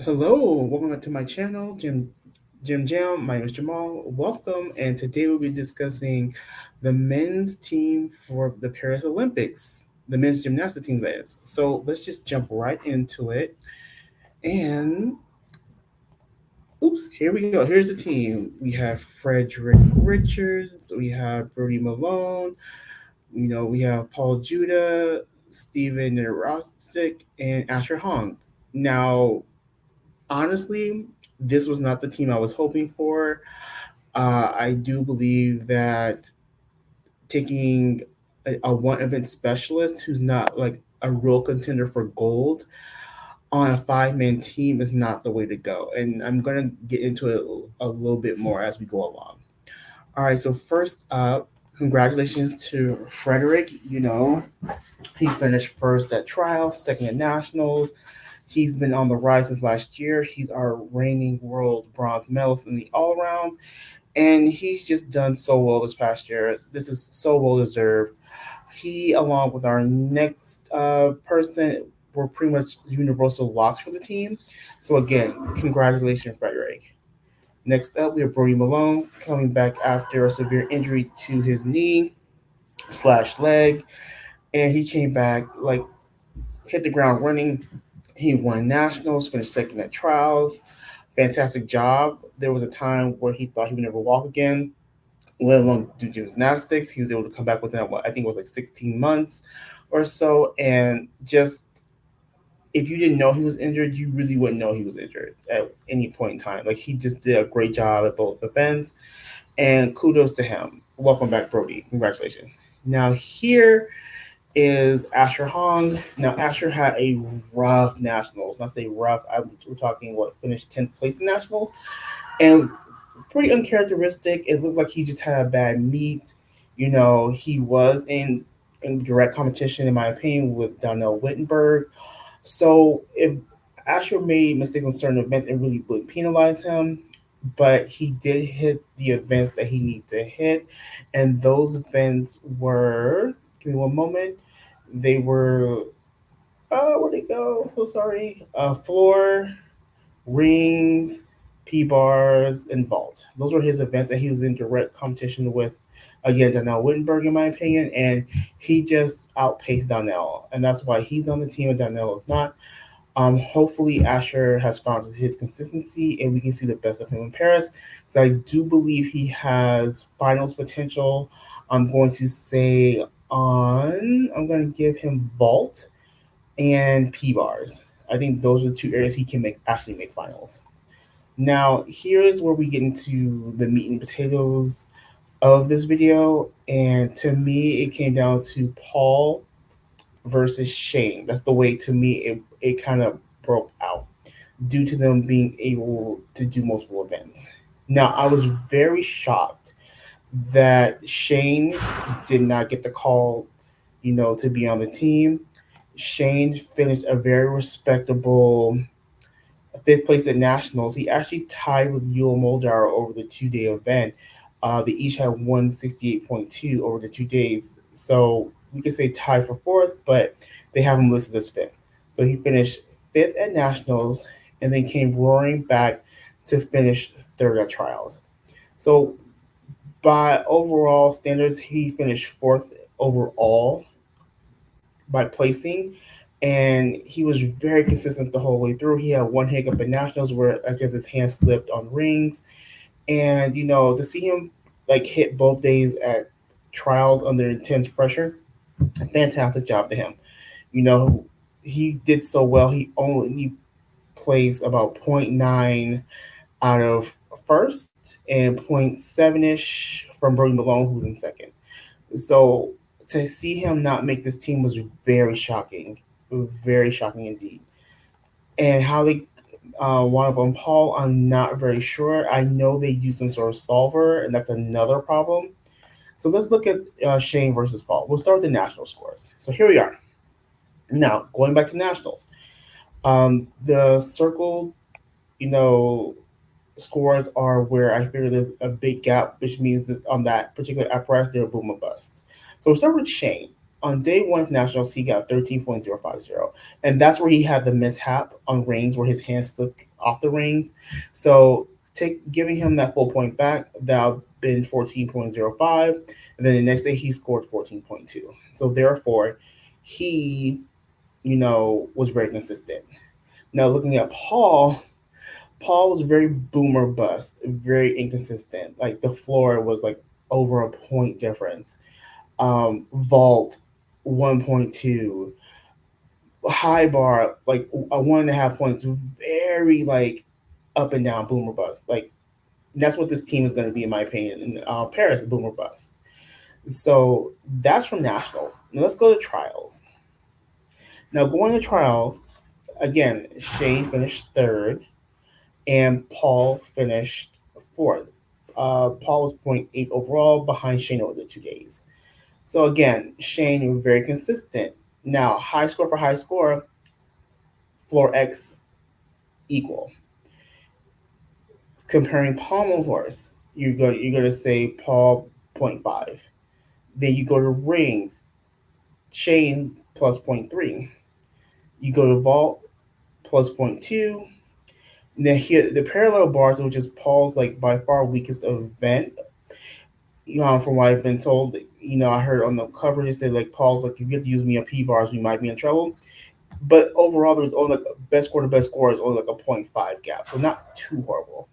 Hello, welcome back to my channel, GymJam. My name is Jamal. Welcome, and today we'll be discussing the men's team for the Paris Olympics, the men's gymnastics team that is. So let's just jump right into it. And oops, here we go. Here's the team. We have Frederick Richards, we have Brody Malone, we have Paul Juda, Stepehn Nedoroscik, and Asher Hong. Now, honestly, this was not the team I was hoping for. I do believe that taking a one event specialist who's not like a real contender for gold on a five-man team is not the way to go. And I'm going to get into it a little bit more as we go along. All right, so first up, congratulations to Frederick. He finished first at trials, second at nationals. He's been on the rise since last year. He's our reigning world bronze medalist in the all around, and he's just done so well this past year. This is so well deserved. He, along with our next person, were pretty much universal locks for the team. So again, congratulations, Frederick. Next up, we have Brody Malone coming back after a severe injury to his knee slash leg, and he came back like hit the ground running. He won nationals, finished second at trials. Fantastic job. There was a time where he thought he would never walk again, let alone do gymnastics. He was able to come back within what I think was like 16 months or so. And just if you didn't know he was injured, you really wouldn't know he was injured at any point in time. Like he just did a great job at both events. And kudos to him. Welcome back, Brody. Congratulations. Now here is Asher Hong. Now Asher had a rough nationals. Not say rough. We're talking what finished 10th place in nationals, and pretty uncharacteristic. It looked like he just had a bad meet. He was in direct competition, in my opinion, with Donnell Wittenberg. So if Asher made mistakes on certain events, it really would penalize him. But he did hit the events that he needed to hit, and those events were. Give me one moment. They were. Where'd they go? So sorry. Floor, rings, P bars, and vault. Those were his events, and he was in direct competition with, again, Donnell Wittenberg, in my opinion, and he just outpaced Donnell, and that's why he's on the team and Donnell is not. Hopefully, Asher has found his consistency, and we can see the best of him in Paris. Because I do believe he has finals potential. I'm going to say I'm going to give him vault and P bars. I think those are the two areas he can actually make finals. Now, here's where we get into the meat and potatoes of this video. And to me, it came down to Paul versus Shane. That's the way to me it kind of broke out due to them being able to do multiple events. Now, I was very shocked that Shane did not get the call, to be on the team. Shane finished a very respectable fifth place at nationals. He actually tied with Yul Moldar over the 2 day event. They each had 168.2 over the 2 days. So we could say tied for fourth, but they have him listed as fifth. So he finished fifth at nationals and then came roaring back to finish third at trials. So by overall standards, he finished fourth overall by placing, and he was very consistent the whole way through. He had one hiccup at nationals where I guess his hand slipped on rings, and to see him like hit both days at trials under intense pressure, fantastic job to him. You know, he did so well. He only placed about zero point 0.9 out of first and 0.7 ish from Brody Malone, who's in second. So to see him not make this team was very shocking indeed. And how they wound up on Paul, I'm not very sure. I know they used some sort of solver, and that's another problem. So let's look at Shane versus Paul. We'll start with the national scores. So here we are. Now, going back to nationals, the circle, you know, scores are where I figure there's a big gap, which means that on that particular apparatus, they're a boom or bust. So we'll start with Shane. On day one of nationals, he got 13.050. And that's where he had the mishap on rings where his hand slipped off the rings. So giving him that full point back, that been 14.05. And then the next day he scored 14.2. So therefore, he, was very consistent. Now looking at Paul was very boomer bust, very inconsistent. Like the floor was like over a point difference. Vault 1.2, high bar like a 1.5 points, very like up and down boomer bust. Like that's what this team is going to be in my opinion. In Paris, boomer bust. So that's from nationals. Now let's go to trials. Now going to trials again, Shane finished third and Paul finished fourth. Paul was point 0.8 overall behind Shane over the 2 days. So again, Shane was very consistent. Now, high score for high score, floor X equal. Comparing Pommel horse, you're gonna say Paul 0.5. Then you go to rings, Shane plus 0.3. You go to vault plus 0.2. And then here the parallel bars, which is Paul's like by far weakest event. From what I've been told, I heard on the cover they said like Paul's like if you have to use me on P bars, we might be in trouble. But overall, there was only like best score to best score is only like a 0.5 gap, so not too horrible.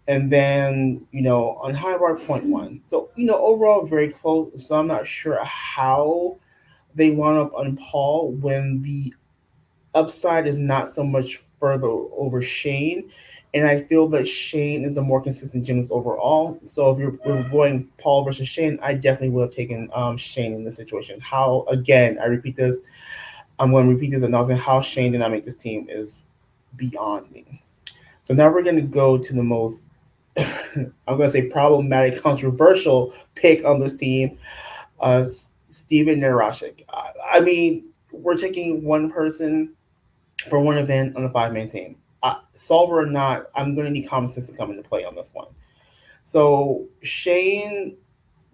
And then on high bar 0.1, so overall very close. So I'm not sure how they wound up on Paul when the upside is not so much further over Shane. And I feel that Shane is the more consistent gymnast overall. So if we're going Paul versus Shane, I definitely would have taken Shane in this situation. How, again, I repeat this, I'm going to repeat this announcing how Shane did not make this team is beyond me. So now we're going to go to the most, I'm going to say problematic, controversial pick on this team, uh, Stepehn Nedoroscik. I mean, we're taking one person for one event on a five-man team. Solver or not, I'm going to need common sense to come into play on this one. So Shane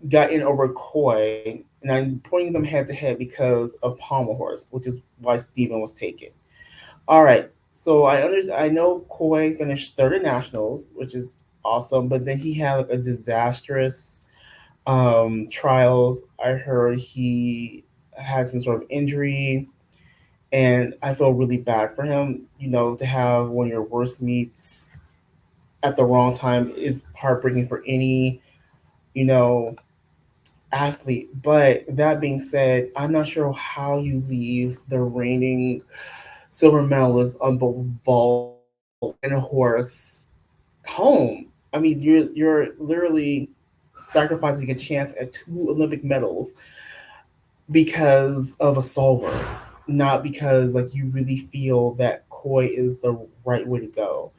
got in over Khoi, and I'm pointing them head to head because of Pommel Horse, which is why Stepehn was taken. All right, so I know Khoi finished third at nationals, which is awesome, but then he had like a disastrous trials. I heard he had some sort of injury, and I feel really bad for him. To have one of your worst meets at the wrong time is heartbreaking for any you know athlete. But that being said, I'm not sure how you leave the reigning silver medalist on both vault and horse home. I mean, you're literally sacrificing a chance at two Olympic medals because of a solver, not because like you really feel that Khoi is the right way to go.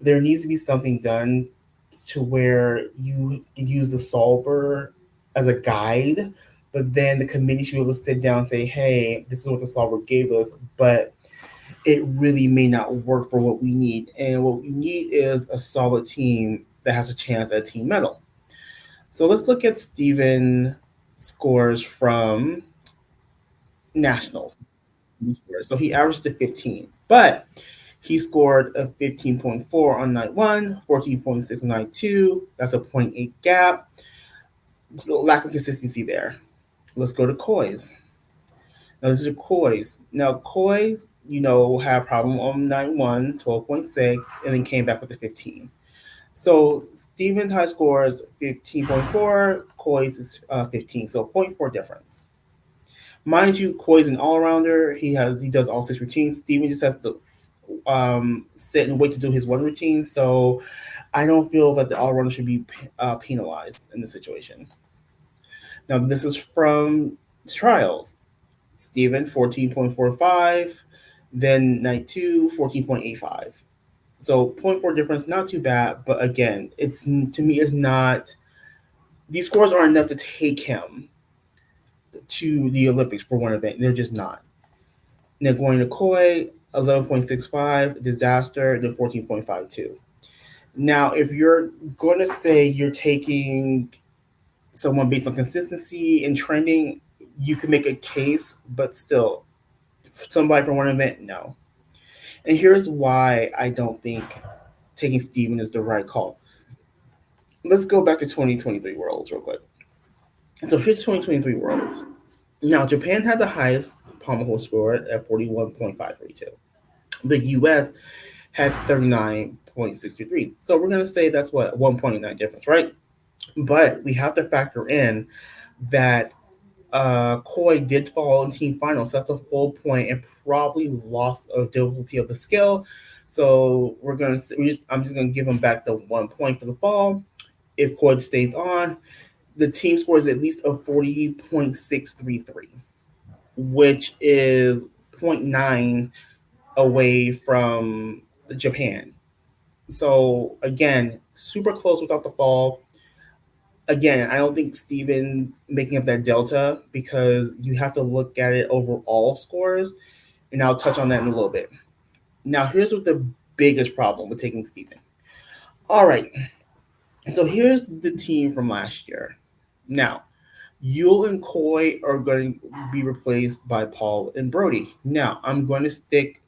There needs to be something done to where you can use the solver as a guide, but then the committee should be able to sit down and say, hey, this is what the solver gave us, but it really may not work for what we need. And what we need is a solid team that has a chance at a team medal. So let's look at Stephen scores from nationals. So he averaged a 15, but he scored a 15.4 on night one, 14.6 on night two. That's a zero point 0.8 gap. It's a lack of consistency there. Let's go to Khoi's. Now, this is Khoi's. Now, Khoi's, had a problem on night one, 12.6, and then came back with the 15. So Stephen's high score is 15.4, Khoi's is 15, so 0.4 difference. Mind you, Khoi's an all-rounder. He does all six routines. Stephen just has to sit and wait to do his one routine. So I don't feel that the all-rounder should be penalized in this situation. Now this is from trials. Stephen 14.45, then night two 14.85. So 0.4 difference, not too bad. But again, it's to me is not. These scores aren't enough to take him to the Olympics for one event. They're just not. Now going to Khoi, 11.65, disaster, then 14.52. Now, if you're going to say you're taking someone based on consistency and trending, you can make a case, but still, somebody from one event, no. And here's why I don't think taking Stephen is the right call. Let's go back to 2023 Worlds real quick. So here's 2023 Worlds. Now, Japan had the highest pommel horse score at 41.532. The US had 39.633. So we're going to say that's what, 1.9 difference, right? But we have to factor in that Khoi did fall in team finals. So that's a full point and probably loss of difficulty of the skill. So I'm just gonna give him back the 1 point for the fall. If Khoi stays on, the team scores at least a 40.633, which is zero point 0.9 away from Japan. So again, super close without the fall. Again, I don't think Steven's making up that delta because you have to look at it overall scores, and I'll touch on that in a little bit. Now, here's what the biggest problem with taking Steven. All right, so here's the team from last year. Now, Yule and Khoi are going to be replaced by Paul and Brody. Now, I'm going to stick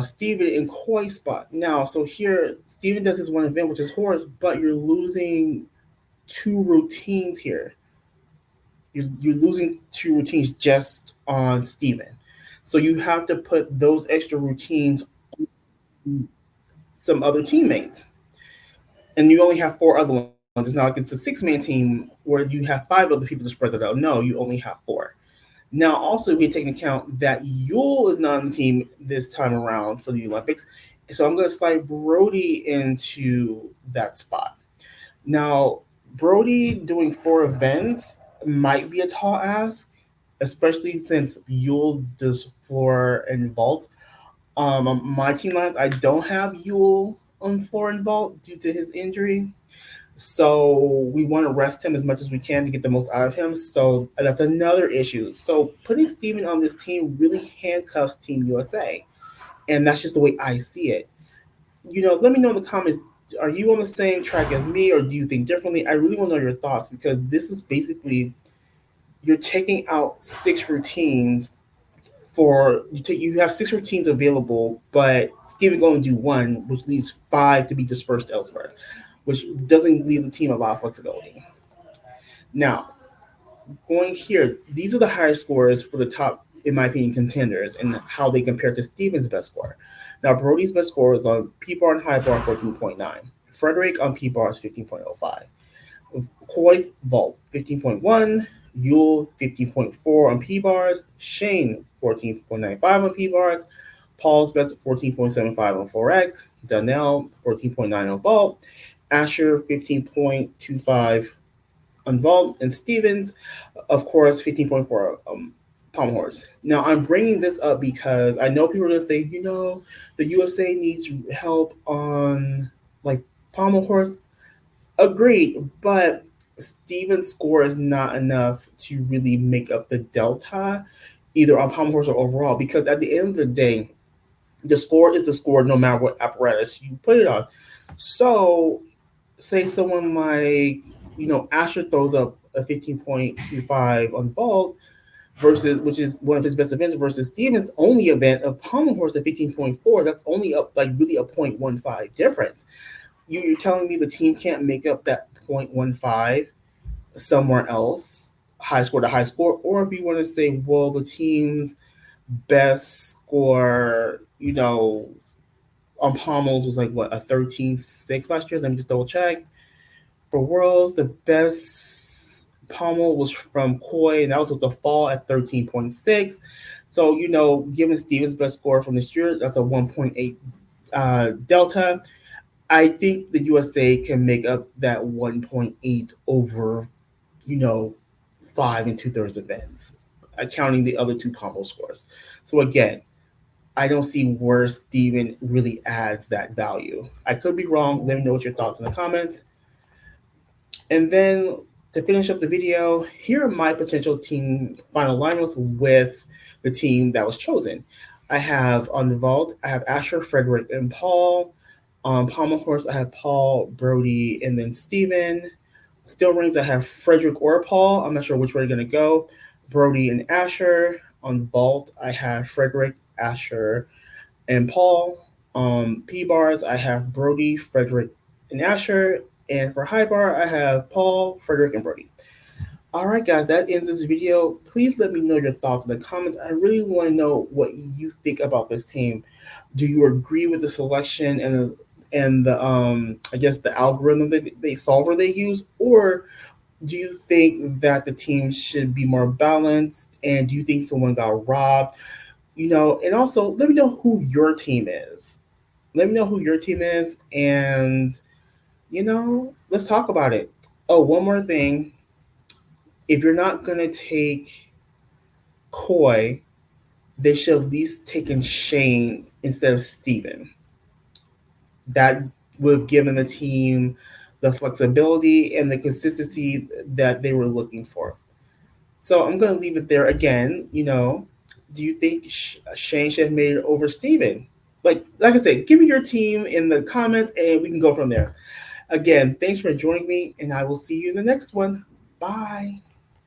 Steven in Khoi's spot. Now, so here, Steven does his one event, which is horse, but you're losing two routines here. You're losing two routines just on Steven. So you have to put those extra routines on some other teammates. And you only have four other ones. It's not like it's a 6-man team where you have five other people to spread that out. No, you only have four. Now, also, we take into account that Yule is not on the team this time around for the Olympics. So I'm going to slide Brody into that spot. Now, Brody doing four events might be a tall ask, especially since Yule does floor and vault. On my team lines, I don't have Yule on floor and vault due to his injury. So we want to rest him as much as we can to get the most out of him. So that's another issue. So putting Steven on this team really handcuffs Team USA. And that's just the way I see it. Let me know in the comments. Are you on the same track as me, or do you think differently? I really want to know your thoughts because this is basically you're taking out six routines you have six routines available, but Steven going to do one, which leaves five to be dispersed elsewhere, which doesn't leave the team a lot of flexibility. Now, going here, these are the highest scores for the top, in my opinion, contenders and how they compare to Steven's best score. Now, Brody's best score is on P bar and high bar 14.9. Frederick on P bar is 15.05. Khoi's vault 15.1. Yule 15.4 on P bars. Shane 14.95 on P bars. Paul's best 14.75 on 4X. Donnell 14.9 on vault. Asher 15.25 on vault, and Stevens, of course, 15.4 Pommel horse. Now, I'm bringing this up because I know people are going to say, the USA needs help on like Pommel horse. Agreed, but Stevens' score is not enough to really make up the delta, either on Pommel horse or overall. Because at the end of the day, the score is the score, no matter what apparatus you put it on. So, say someone like Asher throws up a 15.25 on vault versus, which is one of his best events, versus Stevens' only event of Pommel horse at 15.4. That's only up like really a 0.15 difference. You're telling me the team can't make up that 0.15 somewhere else, high score to high score, or if you want to say, well, the team's best score, on Pommels was like what, a 13.6 last year. Let me just double check. For Worlds, the best Pommel was from Khoi, and that was with the fall at 13.6. So, given Steven's best score from this year, that's a 1.8 delta. I think the USA can make up that 1.8 over, 5 2/3 events, accounting the other two Pommel scores. So again, I don't see where Steven really adds that value. I could be wrong. Let me know what your thoughts in the comments. And then to finish up the video, here are my potential team final lineups with the team that was chosen. I have on the vault, I have Asher, Frederick, and Paul. On Pommel horse, I have Paul, Brody, and then Steven. Still rings, I have Frederick or Paul. I'm not sure which way they're going to go. Brody and Asher. On vault, I have Frederick, Asher, and Paul. P bars, I have Brody, Frederick, and Asher. And for high bar, I have Paul, Frederick, and Brody. All right, guys, that ends this video. Please let me know your thoughts in the comments. I really want to know what you think about this team. Do you agree with the selection and the I guess the algorithm that they solver they use, or do you think that the team should be more balanced? And do you think someone got robbed? And also let me know who your team is. Let me know who your team is, and let's talk about it. Oh, one more thing. If you're not gonna take Khoi, they should have at least taken Shane instead of Stepehn. That would have given the team the flexibility and the consistency that they were looking for. So I'm going to leave it there again. Do you think Shane should have made it over Stepehn? Like I said, give me your team in the comments and we can go from there. Again, thanks for joining me, and I will see you in the next one. Bye.